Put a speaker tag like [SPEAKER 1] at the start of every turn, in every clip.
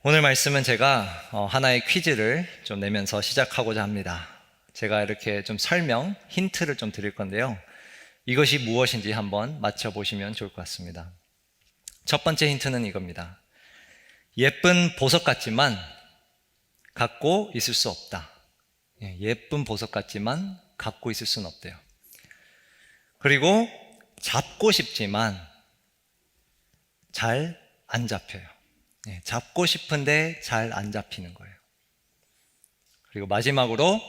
[SPEAKER 1] 오늘 말씀은 제가 하나의 퀴즈를 좀 내면서 시작하고자 합니다. 제가 이렇게 좀 힌트를 좀 드릴 건데요. 이것이 무엇인지 한번 맞춰보시면 좋을 것 같습니다. 첫 번째 힌트는 이겁니다. 예쁜 보석 같지만 갖고 있을 수 없다. 예쁜 보석 같지만 갖고 있을 수는 없대요. 그리고 잡고 싶지만 잘 안 잡혀요. 잡고 싶은데 잘 안 잡히는 거예요. 그리고 마지막으로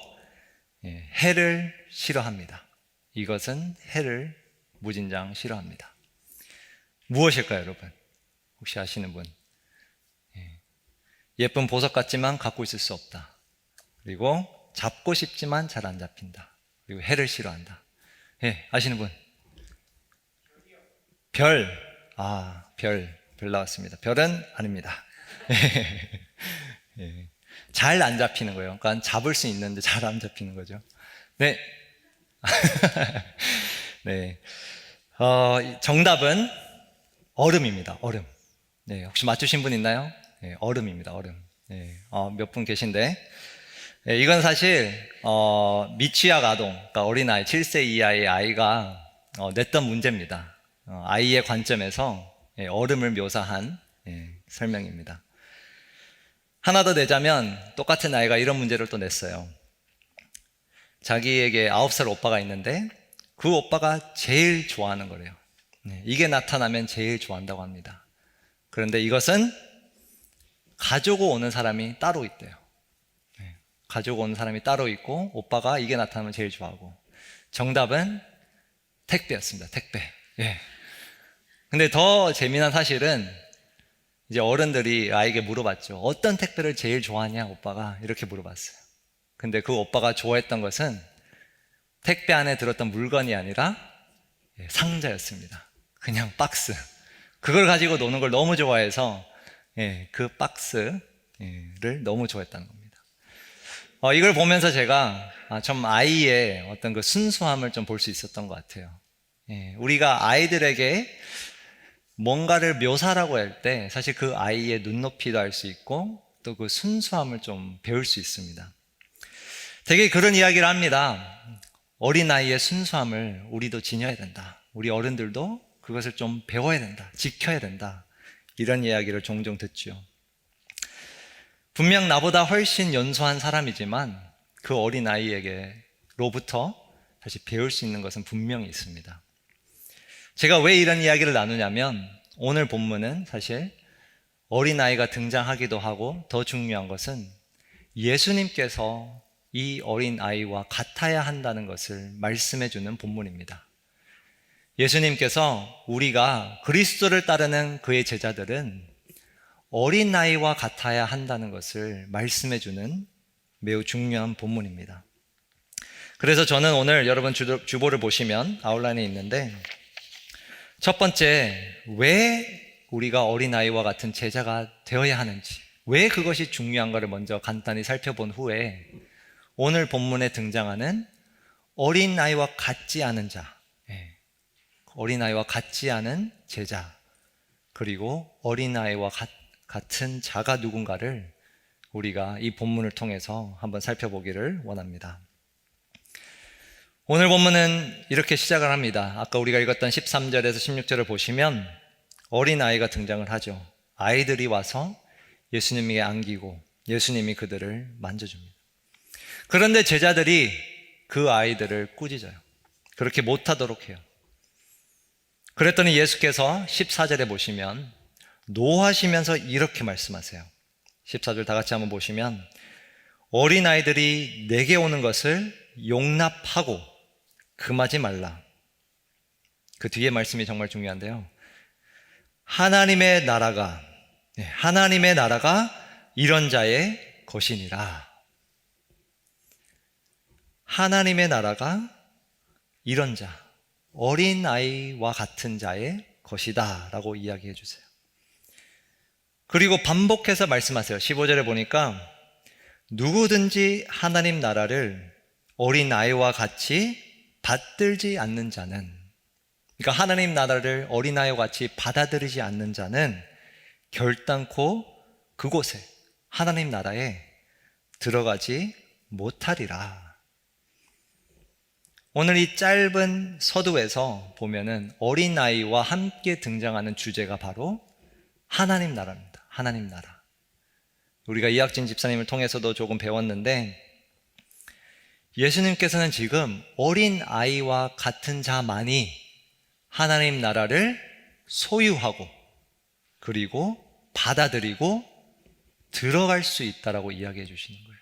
[SPEAKER 1] 해를 싫어합니다. 이것은 해를 무진장 싫어합니다. 무엇일까요, 여러분? 혹시 아시는 분? 예쁜 보석 같지만 갖고 있을 수 없다. 그리고 잡고 싶지만 잘 안 잡힌다. 그리고 해를 싫어한다. 아시는 분? 별. 별 나왔습니다. 별은 아닙니다. 잘 안 잡히는 거예요. 그러니까 잡을 수 있는데 잘 안 잡히는 거죠. 네. 네. 정답은 얼음입니다. 얼음. 네, 혹시 맞추신 분 있나요? 얼음입니다. 얼음. 몇 분 계신데. 이건 사실 미취학 아동, 그러니까 어린아이, 7세 이하의 아이가 냈던 문제입니다. 아이의 관점에서 얼음을 묘사한 설명입니다. 하나 더 내자면 똑같은 아이가 이런 문제를 또 냈어요. 자기에게 9살 오빠가 있는데 그 오빠가 제일 좋아하는 거래요. 이게 나타나면 제일 좋아한다고 합니다. 그런데 이것은 가지고 오는 사람이 따로 있대요. 가지고 오는 사람이 따로 있고 오빠가 이게 나타나면 제일 좋아하고, 정답은 택배였습니다. 택배. 근데 더 재미난 사실은 이제 어른들이 아이에게 물어봤죠. 어떤 택배를 제일 좋아하냐 오빠가, 이렇게 물어봤어요. 근데 그 오빠가 좋아했던 것은 택배 안에 들었던 물건이 아니라 상자였습니다. 그냥 박스. 그걸 가지고 노는 걸 너무 좋아해서 그 박스를 너무 좋아했다는 겁니다. 이걸 보면서 제가 좀 아이의 어떤 그 순수함을 좀 볼 수 있었던 것 같아요. 우리가 아이들에게 뭔가를 묘사라고 할 때 사실 그 아이의 눈높이도 알 수 있고 또 그 순수함을 좀 배울 수 있습니다. 되게 그런 이야기를 합니다. 어린아이의 순수함을 우리도 지녀야 된다. 우리 어른들도 그것을 좀 배워야 된다. 지켜야 된다. 이런 이야기를 종종 듣죠. 분명 나보다 훨씬 연소한 사람이지만 그 어린아이에게로부터 사실 배울 수 있는 것은 분명히 있습니다. 제가 왜 이런 이야기를 나누냐면 오늘 본문은 사실 어린아이가 등장하기도 하고 더 중요한 것은 예수님께서 이 어린아이와 같아야 한다는 것을 말씀해 주는 본문입니다. 예수님께서 우리가 그리스도를 따르는 그의 제자들은 어린아이와 같아야 한다는 것을 말씀해 주는 매우 중요한 본문입니다. 그래서 저는 오늘 여러분 주보를 보시면 아웃라인에 있는데, 첫 번째, 왜 우리가 어린아이와 같은 제자가 되어야 하는지, 왜 그것이 중요한가를 먼저 간단히 살펴본 후에 오늘 본문에 등장하는 어린아이와 같지 않은 자, 어린아이와 같지 않은 제자, 그리고 어린아이와 같은 자가 누군가를 우리가 이 본문을 통해서 한번 살펴보기를 원합니다. 오늘 본문은 이렇게 시작을 합니다. 아까 우리가 읽었던 13절에서 16절을 보시면 어린아이가 등장을 하죠. 아이들이 와서 예수님에게 안기고 예수님이 그들을 만져줍니다. 그런데 제자들이 그 아이들을 꾸짖어요. 그렇게 못하도록 해요. 그랬더니 예수께서 14절에 보시면 노하시면서 이렇게 말씀하세요. 14절 다 같이 한번 보시면, 어린아이들이 내게 오는 것을 용납하고 금하지 말라. 그 뒤에 말씀이 정말 중요한데요. 하나님의 나라가 이런 자의 것이니라. 하나님의 나라가 이런 자, 어린아이와 같은 자의 것이다 라고 이야기해 주세요. 그리고 반복해서 말씀하세요. 15절에 보니까 누구든지 하나님 나라를 어린아이와 같이 받들지 않는 자는, 그러니까 하나님 나라를 어린아이와 같이 받아들이지 않는 자는 결단코 그곳에 하나님 나라에 들어가지 못하리라. 오늘 이 짧은 서두에서 보면은 어린아이와 함께 등장하는 주제가 바로 하나님 나라입니다. 하나님 나라. 우리가 이학진 집사님을 통해서도 조금 배웠는데, 예수님께서는 지금 어린아이와 같은 자만이 하나님 나라를 소유하고 그리고 받아들이고 들어갈 수 있다라고 이야기해 주시는 거예요.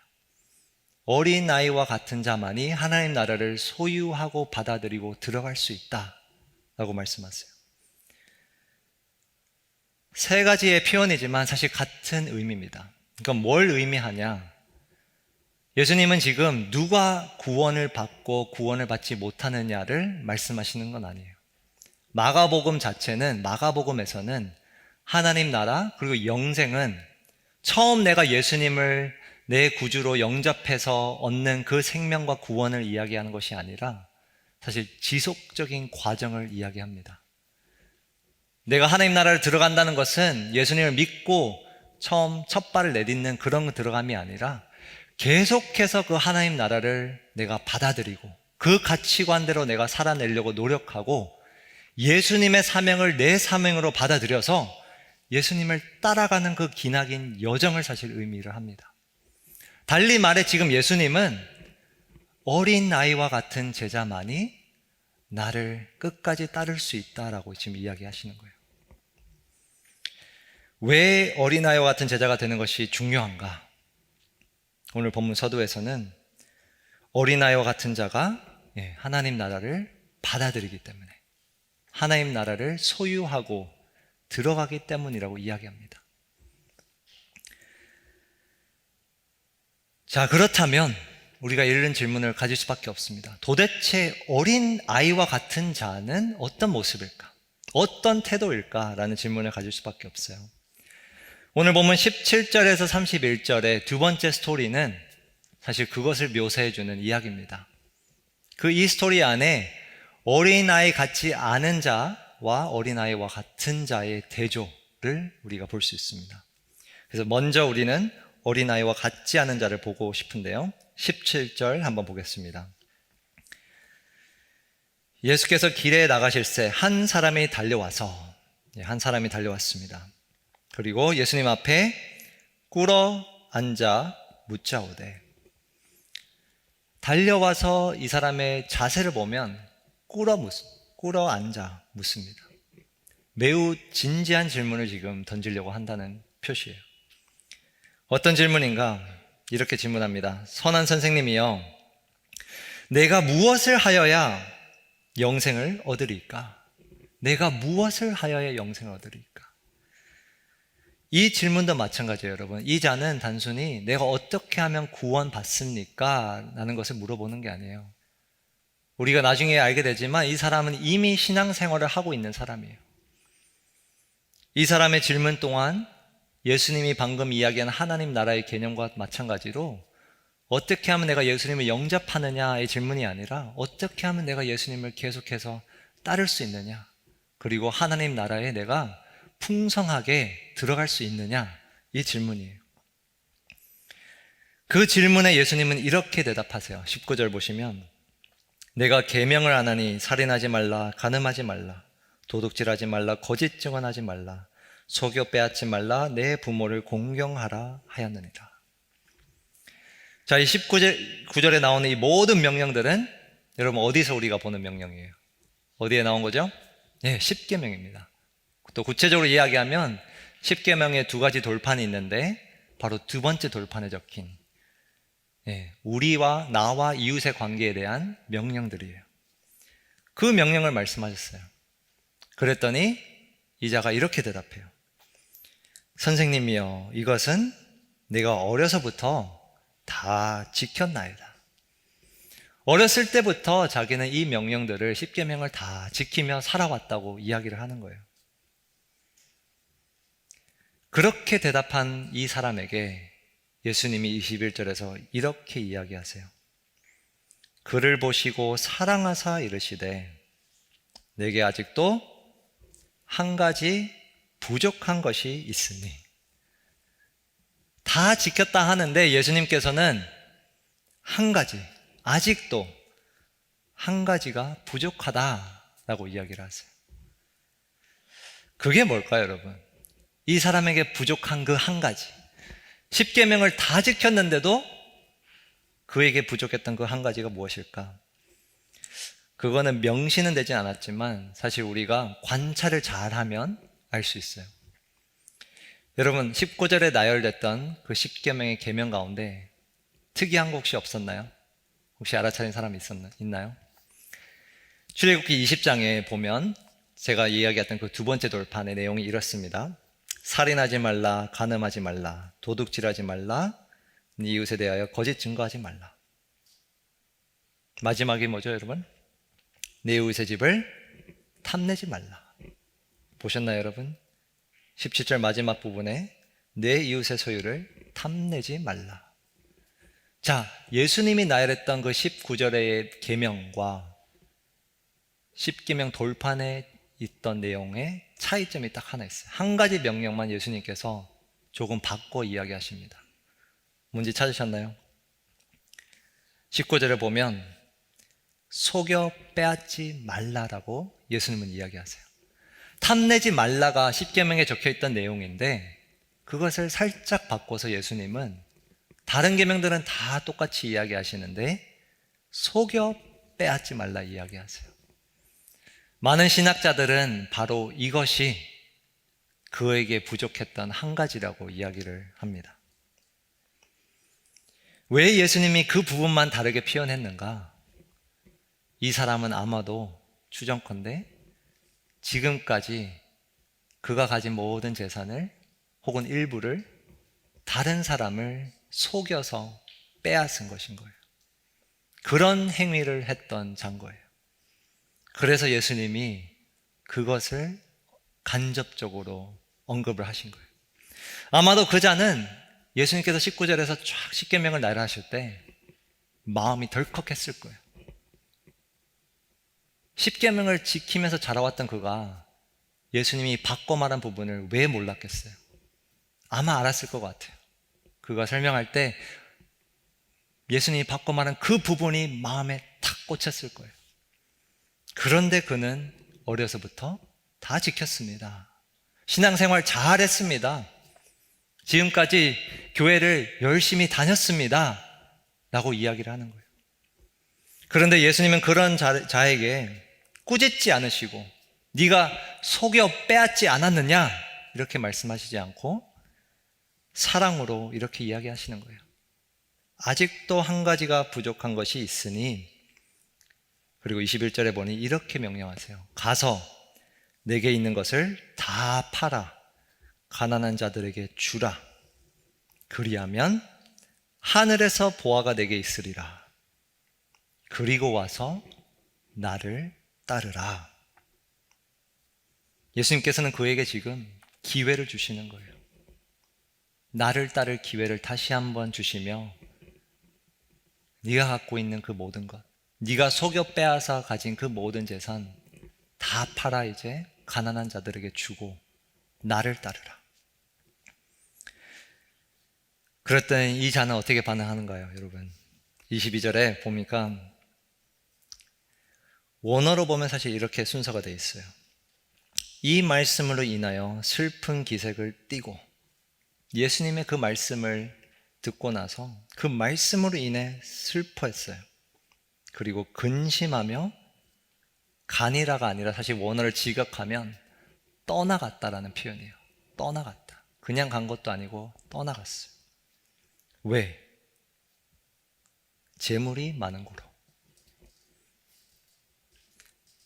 [SPEAKER 1] 어린아이와 같은 자만이 하나님 나라를 소유하고 받아들이고 들어갈 수 있다라고 말씀하세요. 세 가지의 표현이지만 사실 같은 의미입니다. 그러니까 뭘 의미하냐? 예수님은 지금 누가 구원을 받고 구원을 받지 못하느냐를 말씀하시는 건 아니에요. 마가복음 자체는, 마가복음에서는 하나님 나라 그리고 영생은 처음 내가 예수님을 내 구주로 영접해서 얻는 그 생명과 구원을 이야기하는 것이 아니라 사실 지속적인 과정을 이야기합니다. 내가 하나님 나라를 들어간다는 것은 예수님을 믿고 처음 첫 발을 내딛는 그런 들어감이 아니라 계속해서 그 하나님 나라를 내가 받아들이고 그 가치관대로 내가 살아내려고 노력하고 예수님의 사명을 내 사명으로 받아들여서 예수님을 따라가는 그 기나긴 여정을 사실 의미를 합니다. 달리 말해 지금 예수님은 어린 아이와 같은 제자만이 나를 끝까지 따를 수 있다라고 지금 이야기하시는 거예요. 왜 어린아이와 같은 제자가 되는 것이 중요한가? 오늘 본문 서두에서는 어린아이와 같은 자가 하나님 나라를 받아들이기 때문에, 하나님 나라를 소유하고 들어가기 때문이라고 이야기합니다. 자, 그렇다면 우리가 이런 질문을 가질 수밖에 없습니다. 도대체 어린아이와 같은 자는 어떤 모습일까? 어떤 태도일까? 라는 질문을 가질 수밖에 없어요. 오늘 보면 17절에서 31절의 두 번째 스토리는 사실 그것을 묘사해주는 이야기입니다. 그 이 스토리 안에 어린아이 같지 않은 자와 어린아이와 같은 자의 대조를 우리가 볼 수 있습니다. 그래서 먼저 우리는 어린아이와 같지 않은 자를 보고 싶은데요. 17절 한번 보겠습니다. 예수께서 길에 나가실새 한 사람이 달려왔습니다. 그리고 예수님 앞에 꿇어 앉아 묻자오되, 달려와서 이 사람의 자세를 보면 꿇어 앉아 묻습니다. 매우 진지한 질문을 지금 던지려고 한다는 표시예요. 어떤 질문인가? 이렇게 질문합니다. 선한 선생님이여, 내가 무엇을 하여야 영생을 얻으리까? 내가 무엇을 하여야 영생을 얻으리까? 이 질문도 마찬가지예요, 여러분. 이 자는 단순히 내가 어떻게 하면 구원 받습니까? 라는 것을 물어보는 게 아니에요. 우리가 나중에 알게 되지만 이 사람은 이미 신앙생활을 하고 있는 사람이에요. 이 사람의 질문 또한 예수님이 방금 이야기한 하나님 나라의 개념과 마찬가지로 어떻게 하면 내가 예수님을 영접하느냐의 질문이 아니라 어떻게 하면 내가 예수님을 계속해서 따를 수 있느냐, 그리고 하나님 나라에 내가 풍성하게 들어갈 수 있느냐, 이 질문이에요. 그 질문에 예수님은 이렇게 대답하세요. 19절 보시면, 내가 계명을 안 하니 살인하지 말라, 간음하지 말라, 도둑질하지 말라, 거짓 증언하지 말라, 속여 빼앗지 말라, 내 부모를 공경하라 하였느니라. 자, 이 19절에 나오는 이 모든 명령들은 여러분 어디서 우리가 보는 명령이에요? 어디에 나온 거죠? 네, 십계명입니다. 또 구체적으로 이야기하면 십계명에 두 가지 돌판이 있는데 바로 두 번째 돌판에 적힌 우리와 나와 이웃의 관계에 대한 명령들이에요. 그 명령을 말씀하셨어요. 그랬더니 이 자가 이렇게 대답해요. 선생님이여, 이것은 내가 어려서부터 다 지켰나이다. 어렸을 때부터 자기는 이 명령들을, 십계명을 다 지키며 살아왔다고 이야기를 하는 거예요. 그렇게 대답한 이 사람에게 예수님이 21절에서 이렇게 이야기하세요. 그를 보시고 사랑하사 이르시되, 내게 아직도 한 가지 부족한 것이 있으니 다 지켰다 하는데 예수님께서는 한 가지, 아직도 한 가지가 부족하다라고 이야기를 하세요. 그게 뭘까요, 여러분? 이 사람에게 부족한 그 한 가지. 십계명을 다 지켰는데도 그에게 부족했던 그 한 가지가 무엇일까? 그거는 명시는 되지 않았지만 사실 우리가 관찰을 잘하면 알 수 있어요. 여러분, 19절에 나열됐던 그 십계명의 계명 가운데 특이한 거 혹시 없었나요? 혹시 알아차린 사람이 있나요? 출애굽기 20장에 보면 제가 이야기했던 그 두 번째 돌판의 내용이 이렇습니다. 살인하지 말라, 간음하지 말라, 도둑질하지 말라, 네 이웃에 대하여 거짓 증거하지 말라. 마지막이 뭐죠, 여러분? 내 이웃의 집을 탐내지 말라. 보셨나요, 여러분? 17절 마지막 부분에 내 이웃의 소유를 탐내지 말라. 자, 예수님이 나열했던 그 19절의 계명과 10계명 돌판에 있던 내용에 차이점이 딱 하나 있어요. 한 가지 명령만 예수님께서 조금 바꿔 이야기하십니다. 뭔지 찾으셨나요? 19절에 보면 속여 빼앗지 말라라고 예수님은 이야기하세요. 탐내지 말라가 10계명에 적혀있던 내용인데 그것을 살짝 바꿔서 예수님은 다른 계명들은 다 똑같이 이야기하시는데 속여 빼앗지 말라 이야기하세요. 많은 신학자들은 바로 이것이 그에게 부족했던 한 가지라고 이야기를 합니다. 왜 예수님이 그 부분만 다르게 표현했는가? 이 사람은 아마도 추정컨대 지금까지 그가 가진 모든 재산을 혹은 일부를 다른 사람을 속여서 빼앗은 것인 거예요. 그런 행위를 했던 장거예요. 그래서 예수님이 그것을 간접적으로 언급을 하신 거예요. 아마도 그 자는 예수님께서 19절에서 쫙 십계명을 나열하실 때 마음이 덜컥했을 거예요. 십계명을 지키면서 자라왔던 그가 예수님이 바꿔 말한 부분을 왜 몰랐겠어요? 아마 알았을 것 같아요. 그가 설명할 때 예수님이 바꿔 말한 그 부분이 마음에 탁 꽂혔을 거예요. 그런데 그는 어려서부터 다 지켰습니다. 신앙생활 잘했습니다. 지금까지 교회를 열심히 다녔습니다. 라고 이야기를 하는 거예요. 그런데 예수님은 그런 자에게 꾸짖지 않으시고 네가 속여 빼앗지 않았느냐 이렇게 말씀하시지 않고 사랑으로 이렇게 이야기하시는 거예요. 아직도 한 가지가 부족한 것이 있으니, 그리고 21절에 보니 이렇게 명령하세요. 가서 내게 있는 것을 다 팔아 가난한 자들에게 주라. 그리하면 하늘에서 보화가 내게 있으리라. 그리고 와서 나를 따르라. 예수님께서는 그에게 지금 기회를 주시는 거예요. 나를 따를 기회를 다시 한번 주시며 네가 갖고 있는 그 모든 것, 네가 속여 빼앗아 가진 그 모든 재산 다 팔아 이제 가난한 자들에게 주고 나를 따르라. 그랬더니 이 자는 어떻게 반응하는가요, 여러분? 22절에 보니까 원어로 보면 사실 이렇게 순서가 되어 있어요. 이 말씀으로 인하여 슬픈 기색을 띠고, 예수님의 그 말씀을 듣고 나서 그 말씀으로 인해 슬퍼했어요. 그리고 근심하며, 간이라가 아니라 사실 원어를 직역하면 떠나갔다라는 표현이에요. 떠나갔다. 그냥 간 것도 아니고 떠나갔어요. 왜? 재물이 많은 거로.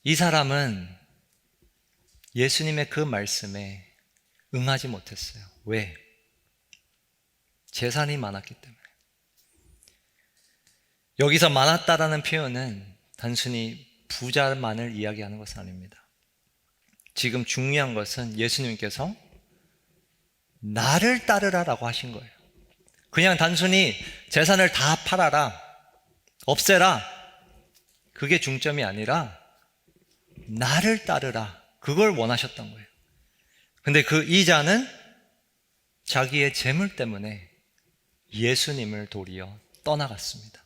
[SPEAKER 1] 이 사람은 예수님의 그 말씀에 응하지 못했어요. 왜? 재산이 많았기 때문에. 여기서 많았다라는 표현은 단순히 부자만을 이야기하는 것은 아닙니다. 지금 중요한 것은 예수님께서 나를 따르라라고 하신 거예요. 그냥 단순히 재산을 다 팔아라, 없애라, 그게 중점이 아니라 나를 따르라, 그걸 원하셨던 거예요. 근데 그 이자는 자기의 재물 때문에 예수님을 도리어 떠나갔습니다.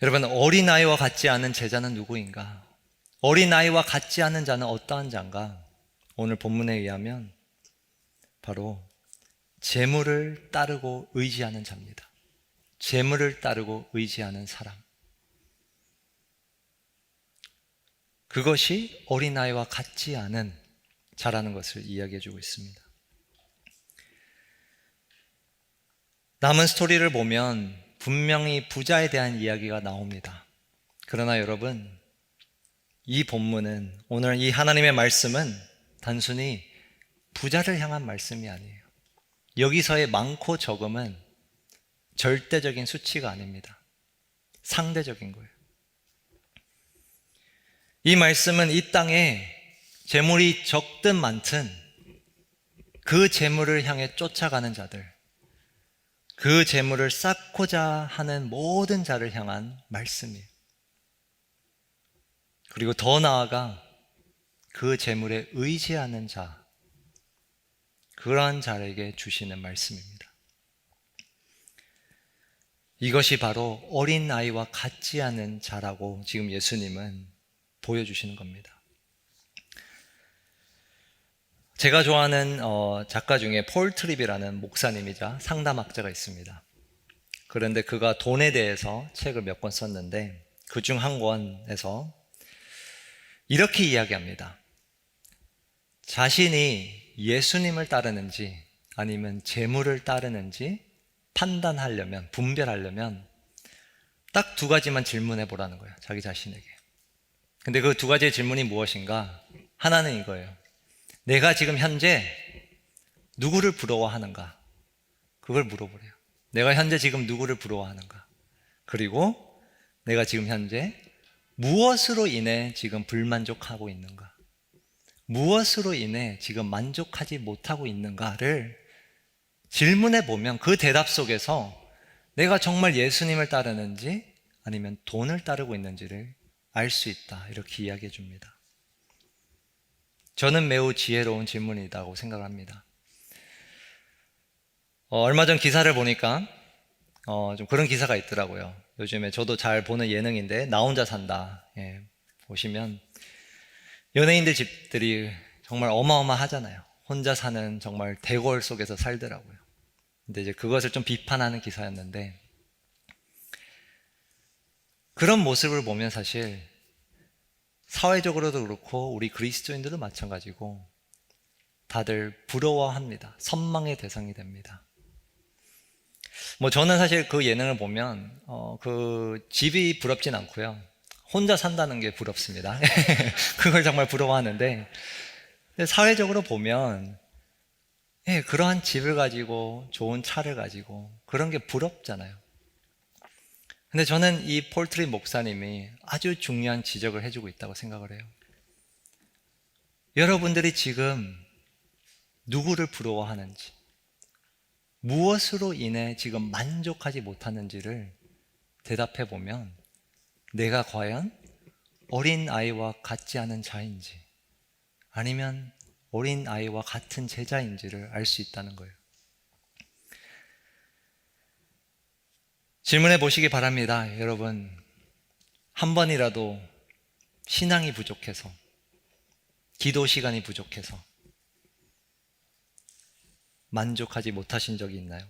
[SPEAKER 1] 여러분, 어린아이와 같지 않은 제자는 누구인가? 어린아이와 같지 않은 자는 어떠한 자인가? 오늘 본문에 의하면 바로 재물을 따르고 의지하는 자입니다. 재물을 따르고 의지하는 사람. 그것이 어린아이와 같지 않은 자라는 것을 이야기해 주고 있습니다. 남은 스토리를 보면 분명히 부자에 대한 이야기가 나옵니다. 그러나 여러분, 이 본문은, 오늘 이 하나님의 말씀은 단순히 부자를 향한 말씀이 아니에요. 여기서의 많고 적음은 절대적인 수치가 아닙니다. 상대적인 거예요. 이 말씀은 이 땅에 재물이 적든 많든 그 재물을 향해 쫓아가는 자들, 그 재물을 쌓고자 하는 모든 자를 향한 말씀이에요. 그리고 더 나아가 그 재물에 의지하는 자, 그러한 자에게 주시는 말씀입니다. 이것이 바로 어린아이와 같지 않은 자라고 지금 예수님은 보여주시는 겁니다. 제가 좋아하는 작가 중에 폴 트립이라는 목사님이자 상담학자가 있습니다. 그런데 그가 돈에 대해서 책을 몇 권 썼는데 그중 한 권에서 이렇게 이야기합니다. 자신이 예수님을 따르는지 아니면 재물을 따르는지 판단하려면, 분별하려면 딱 두 가지만 질문해 보라는 거예요. 자기 자신에게. 근데 그 두 가지의 질문이 무엇인가? 하나는 이거예요. 내가 지금 현재 누구를 부러워하는가? 그걸 물어보래요. 내가 현재 지금 누구를 부러워하는가? 그리고 내가 지금 현재 무엇으로 인해 지금 불만족하고 있는가? 무엇으로 인해 지금 만족하지 못하고 있는가를 질문해 보면 그 대답 속에서 내가 정말 예수님을 따르는지 아니면 돈을 따르고 있는지를 알 수 있다. 이렇게 이야기해 줍니다. 저는 매우 지혜로운 질문이라고 생각합니다. 얼마 전 기사를 보니까 좀 그런 기사가 있더라고요. 요즘에 저도 잘 보는 예능인데 나 혼자 산다. 예, 보시면 연예인들 집들이 정말 어마어마하잖아요. 혼자 사는 정말 대궐 속에서 살더라고요. 근데 이제 그것을 좀 비판하는 기사였는데 그런 모습을 보면 사실 사회적으로도 그렇고 우리 그리스도인들도 마찬가지고 다들 부러워합니다. 선망의 대상이 됩니다. 저는 사실 그 예능을 보면 그 집이 부럽진 않고요. 혼자 산다는 게 부럽습니다. 그걸 정말 부러워하는데 사회적으로 보면 그러한 집을 가지고 좋은 차를 가지고 그런 게 부럽잖아요. 근데 저는 이 폴트리 목사님이 아주 중요한 지적을 해주고 있다고 생각을 해요. 여러분들이 지금 누구를 부러워하는지, 무엇으로 인해 지금 만족하지 못하는지를 대답해 보면 내가 과연 어린아이와 같지 않은 자인지 아니면 어린아이와 같은 제자인지를 알 수 있다는 거예요. 질문해 보시기 바랍니다. 여러분, 한 번이라도 신앙이 부족해서, 기도 시간이 부족해서 만족하지 못하신 적이 있나요?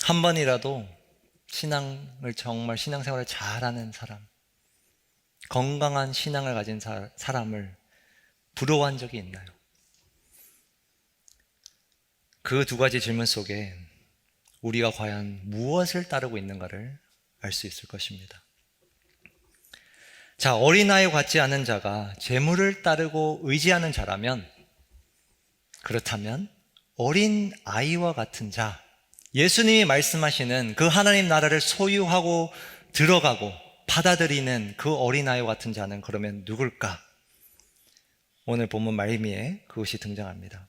[SPEAKER 1] 한 번이라도 신앙을 정말 신앙생활을 잘하는 사람, 건강한 신앙을 가진 사람을 부러워한 적이 있나요? 그 두 가지 질문 속에 우리가 과연 무엇을 따르고 있는가를 알 수 있을 것입니다. 자, 어린아이 같지 않은 자가 재물을 따르고 의지하는 자라면, 그렇다면 어린아이와 같은 자, 예수님이 말씀하시는 그 하나님 나라를 소유하고 들어가고 받아들이는 그 어린아이와 같은 자는 그러면 누굴까? 오늘 본문 말미에 그것이 등장합니다.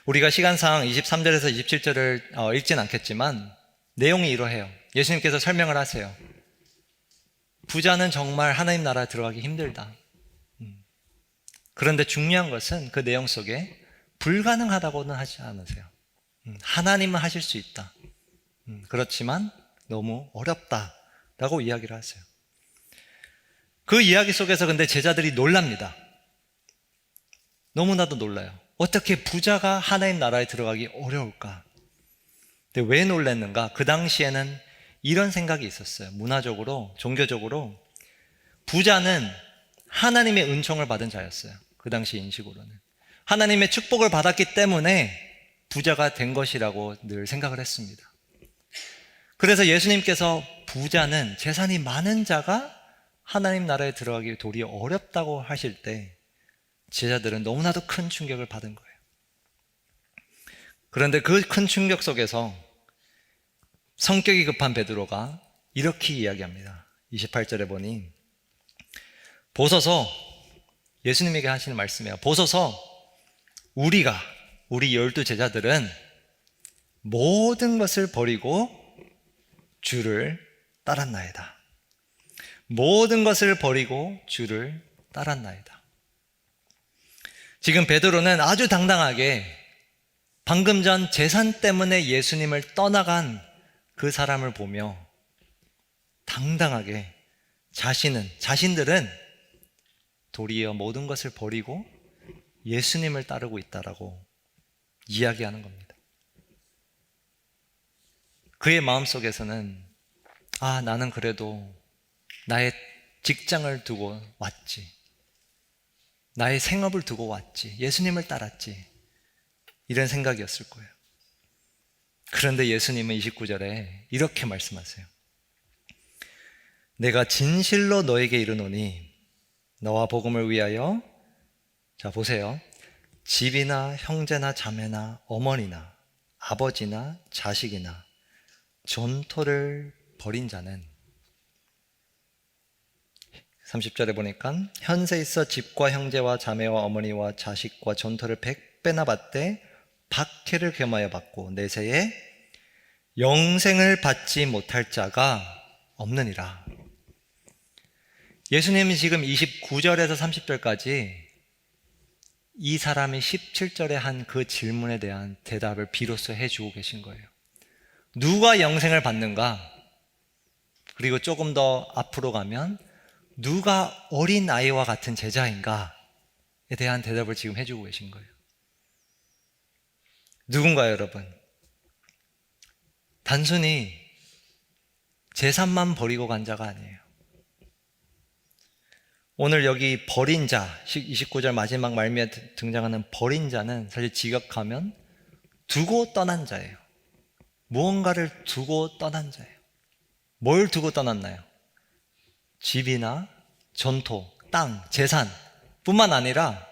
[SPEAKER 1] 우리가 시간상 23절에서 27절을 읽진 않겠지만 내용이 이러해요. 예수님께서 설명을 하세요. 부자는 정말 하나님 나라에 들어가기 힘들다. 그런데 중요한 것은 그 내용 속에 불가능하다고는 하지 않으세요. 하나님은 하실 수 있다. 그렇지만 너무 어렵다라고 이야기를 하세요. 그 이야기 속에서 근데 제자들이 놀랍니다. 너무나도 놀라요. 어떻게 부자가 하나님 나라에 들어가기 어려울까? 근데 왜 놀랐는가? 그 당시에는 이런 생각이 있었어요. 문화적으로, 종교적으로 부자는 하나님의 은총을 받은 자였어요. 그 당시 인식으로는. 하나님의 축복을 받았기 때문에 부자가 된 것이라고 늘 생각을 했습니다. 그래서 예수님께서 부자는 재산이 많은 자가 하나님 나라에 들어가기 도리어 어렵다고 하실 때 제자들은 너무나도 큰 충격을 받은 거예요. 그런데 그 큰 충격 속에서 성격이 급한 베드로가 이렇게 이야기합니다. 28절에 보니 보소서, 예수님에게 하시는 말씀이에요. 보소서, 우리 12 제자들은 모든 것을 버리고 주를 따랐나이다. 모든 것을 버리고 주를 따랐나이다. 지금 베드로는 아주 당당하게 방금 전 재산 때문에 예수님을 떠나간 그 사람을 보며 당당하게 자신들은 도리어 모든 것을 버리고 예수님을 따르고 있다라고 이야기하는 겁니다. 그의 마음속에서는 나는 그래도 나의 직장을 두고 왔지. 나의 생업을 두고 왔지. 예수님을 따랐지. 이런 생각이었을 거예요. 그런데 예수님은 29절에 이렇게 말씀하세요. 내가 진실로 너에게 이르노니 너와 복음을 위하여, 자 보세요, 집이나 형제나 자매나 어머니나 아버지나 자식이나 전토를 벌인 자는, 30절에 보니까 현세 있어 집과 형제와 자매와 어머니와 자식과 전토를 100배나 받되 박해를 겸하여 받고 내세에 영생을 받지 못할 자가 없느니라. 예수님이 지금 29절에서 30절까지 이 사람이 17절에 한 그 질문에 대한 대답을 비로소 해주고 계신 거예요. 누가 영생을 받는가? 그리고 조금 더 앞으로 가면 누가 어린 아이와 같은 제자인가에 대한 대답을 지금 해주고 계신 거예요. 누군가요, 여러분? 단순히 재산만 버리고 간 자가 아니에요. 오늘 여기 버린 자, 29절 마지막 말미에 등장하는 버린 자는 사실 직역하면 두고 떠난 자예요. 무언가를 두고 떠난 자예요. 뭘 두고 떠났나요? 집이나 전토, 땅, 재산 뿐만 아니라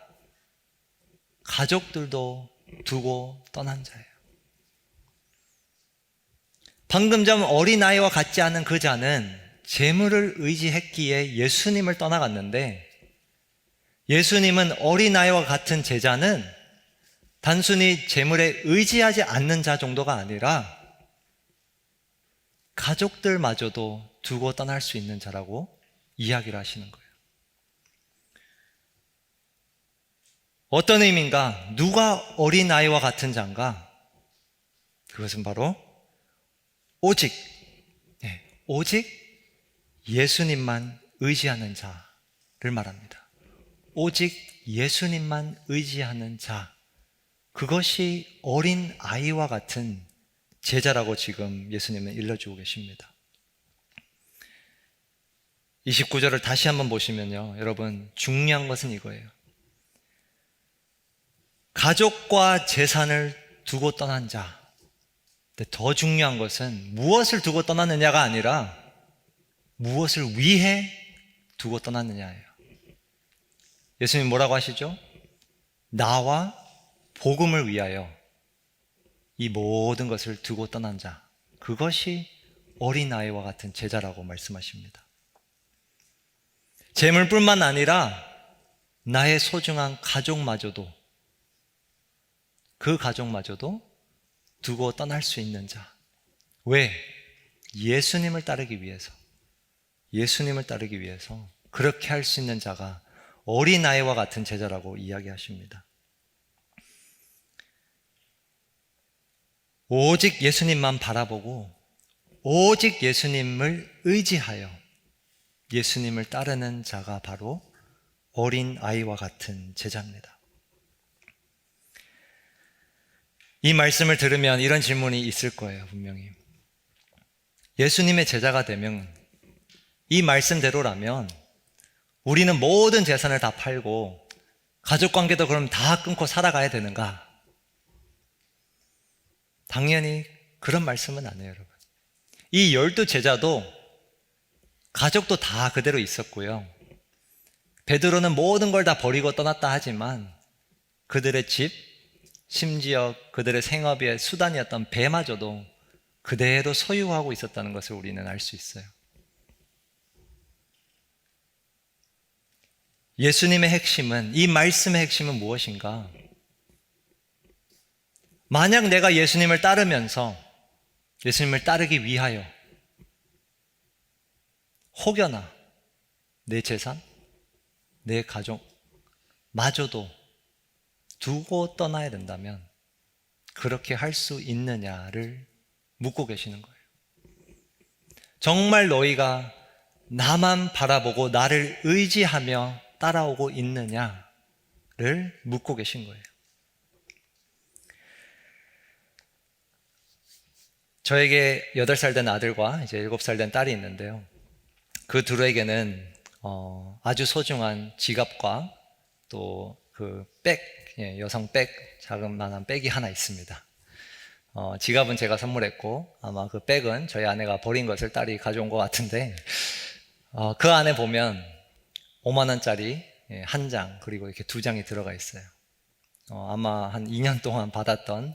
[SPEAKER 1] 가족들도 두고 떠난 자예요. 방금 전 어린아이와 같지 않은 그 자는 재물을 의지했기에 예수님을 떠나갔는데, 예수님은 어린아이와 같은 제자는 단순히 재물에 의지하지 않는 자 정도가 아니라 가족들마저도 두고 떠날 수 있는 자라고 이야기를 하시는 거예요. 어떤 의미인가? 누가 어린아이와 같은 자인가? 그것은 바로 오직 예수님만 의지하는 자를 말합니다. 오직 예수님만 의지하는 자, 그것이 어린 아이와 같은 제자라고 지금 예수님은 일러주고 계십니다. 29절을 다시 한번 보시면요, 여러분, 중요한 것은 이거예요. 가족과 재산을 두고 떠난 자. 근데 더 중요한 것은 무엇을 두고 떠났느냐가 아니라 무엇을 위해 두고 떠났느냐예요. 예수님 뭐라고 하시죠? 나와 복음을 위하여 이 모든 것을 두고 떠난 자, 그것이 어린아이와 같은 제자라고 말씀하십니다. 재물뿐만 아니라 나의 소중한 가족마저도, 그 가족마저도 두고 떠날 수 있는 자. 왜? 예수님을 따르기 위해서. 예수님을 따르기 위해서 그렇게 할 수 있는 자가 어린아이와 같은 제자라고 이야기하십니다. 오직 예수님만 바라보고 오직 예수님을 의지하여 예수님을 따르는 자가 바로 어린 아이와 같은 제자입니다. 이 말씀을 들으면 이런 질문이 있을 거예요, 분명히. 예수님의 제자가 되면, 이 말씀대로라면 우리는 모든 재산을 다 팔고 가족관계도 그럼 다 끊고 살아가야 되는가? 당연히 그런 말씀은 안 해요, 여러분. 이 12 제자도 가족도 다 그대로 있었고요. 베드로는 모든 걸 다 버리고 떠났다 하지만 그들의 집, 심지어 그들의 생업의 수단이었던 배마저도 그대로 소유하고 있었다는 것을 우리는 알 수 있어요. 예수님의 핵심은, 이 말씀의 핵심은 무엇인가? 만약 내가 예수님을 따르면서 예수님을 따르기 위하여 혹여나 내 재산, 내 가족 마저도 두고 떠나야 된다면 그렇게 할 수 있느냐를 묻고 계시는 거예요. 정말 너희가 나만 바라보고 나를 의지하며 따라오고 있느냐를 묻고 계신 거예요. 저에게 8살 된 아들과 이제 7살 된 딸이 있는데요. 그 둘에게는 아주 소중한 지갑과 또 그 백, 여성 백, 자그마한 백이 하나 있습니다. 지갑은 제가 선물했고 아마 그 백은 저희 아내가 버린 것을 딸이 가져온 것 같은데 그 안에 보면 5만 원짜리 한 장 그리고 이렇게 2장이 들어가 있어요. 아마 한 2년 동안 받았던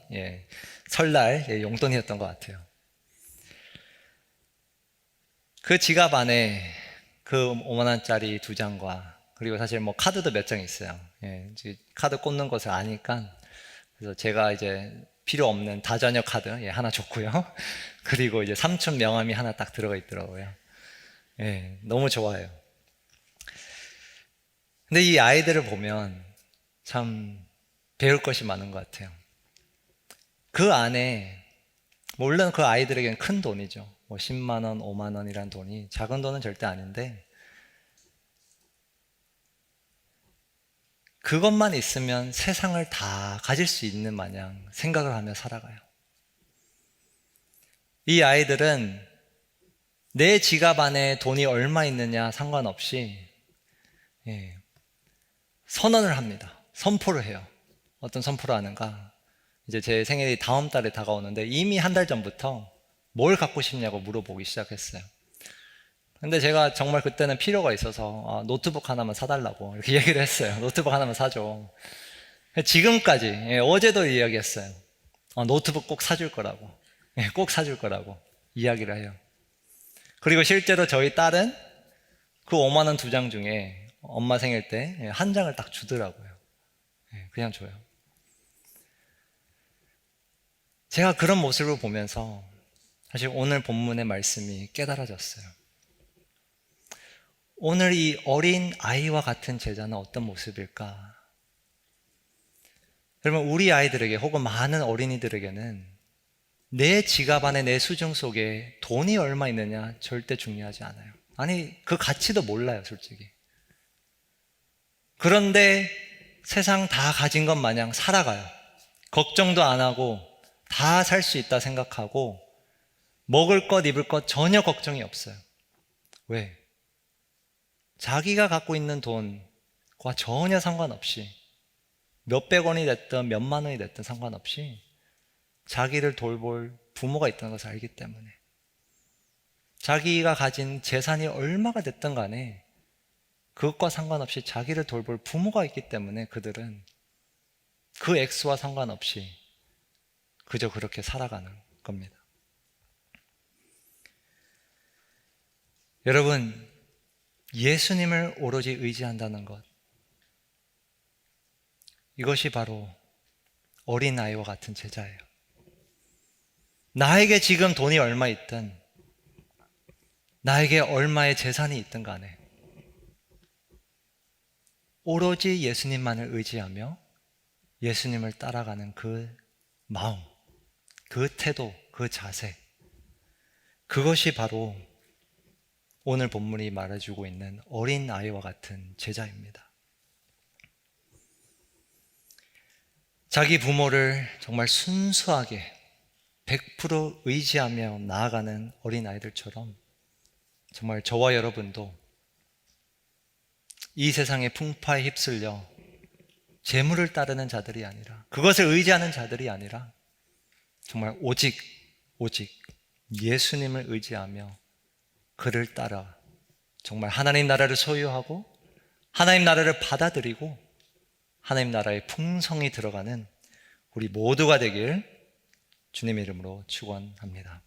[SPEAKER 1] 설날 용돈이었던 것 같아요. 그 지갑 안에 그 5만 원짜리 2장과 그리고 사실 뭐 카드도 몇 장 있어요. 카드 꽂는 것을 아니까 그래서 제가 이제 필요 없는 다자녀 카드 하나 줬고요. 그리고 이제 삼촌 명함이 하나 딱 들어가 있더라고요. 너무 좋아요. 근데 이 아이들을 보면 참 배울 것이 많은 것 같아요. 그 안에 물론 그 아이들에게는 큰 돈이죠. 뭐 10만 원, 5만 원이란 돈이 작은 돈은 절대 아닌데 그것만 있으면 세상을 다 가질 수 있는 마냥 생각을 하며 살아가요. 이 아이들은 내 지갑 안에 돈이 얼마 있느냐 상관없이 선언을 합니다. 선포를 해요. 어떤 선포를 하는가? 이제 제 생일이 다음 달에 다가오는데 이미 한 달 전부터 뭘 갖고 싶냐고 물어보기 시작했어요. 근데 제가 정말 그때는 필요가 있어서 노트북 하나만 사달라고 이렇게 얘기를 했어요. 노트북 하나만 사줘. 지금까지 어제도 이야기했어요. 노트북 꼭 사줄 거라고, 꼭 사줄 거라고 이야기를 해요. 그리고 실제로 저희 딸은 그 5만 원 2장 중에 엄마 생일 때 한 장을 딱 주더라고요. 그냥 줘요. 제가 그런 모습을 보면서 사실 오늘 본문의 말씀이 깨달아졌어요. 오늘 이 어린 아이와 같은 제자는 어떤 모습일까? 여러분, 우리 아이들에게 혹은 많은 어린이들에게는 내 지갑 안에 내 수중 속에 돈이 얼마 있느냐 절대 중요하지 않아요. 아니, 그 가치도 몰라요, 솔직히. 그런데 세상 다 가진 것 마냥 살아가요. 걱정도 안 하고 다 살 수 있다 생각하고 먹을 것, 입을 것 전혀 걱정이 없어요. 왜? 자기가 갖고 있는 돈과 전혀 상관없이 몇백 원이 됐든 몇만 원이 됐든 상관없이 자기를 돌볼 부모가 있다는 것을 알기 때문에 자기가 가진 재산이 얼마가 됐든 간에 그것과 상관없이 자기를 돌볼 부모가 있기 때문에 그들은 그 액수와 상관없이 그저 그렇게 살아가는 겁니다. 여러분, 예수님을 오로지 의지한다는 것, 이것이 바로 어린아이와 같은 제자예요. 나에게 지금 돈이 얼마 있든 나에게 얼마의 재산이 있든 간에 오로지 예수님만을 의지하며 예수님을 따라가는 그 마음, 그 그 태도, 그 자세, 그것이 바로 오늘 본문이 말해주고 있는 어린 아이와 같은 제자입니다. 자기 부모를 정말 순수하게 100% 의지하며 나아가는 어린 아이들처럼 정말 저와 여러분도 이 세상의 풍파에 휩쓸려 재물을 따르는 자들이 아니라, 그것을 의지하는 자들이 아니라 정말 오직 예수님을 의지하며 그를 따라 정말 하나님 나라를 소유하고 하나님 나라를 받아들이고 하나님 나라의 풍성이 들어가는 우리 모두가 되길 주님의 이름으로 축원합니다.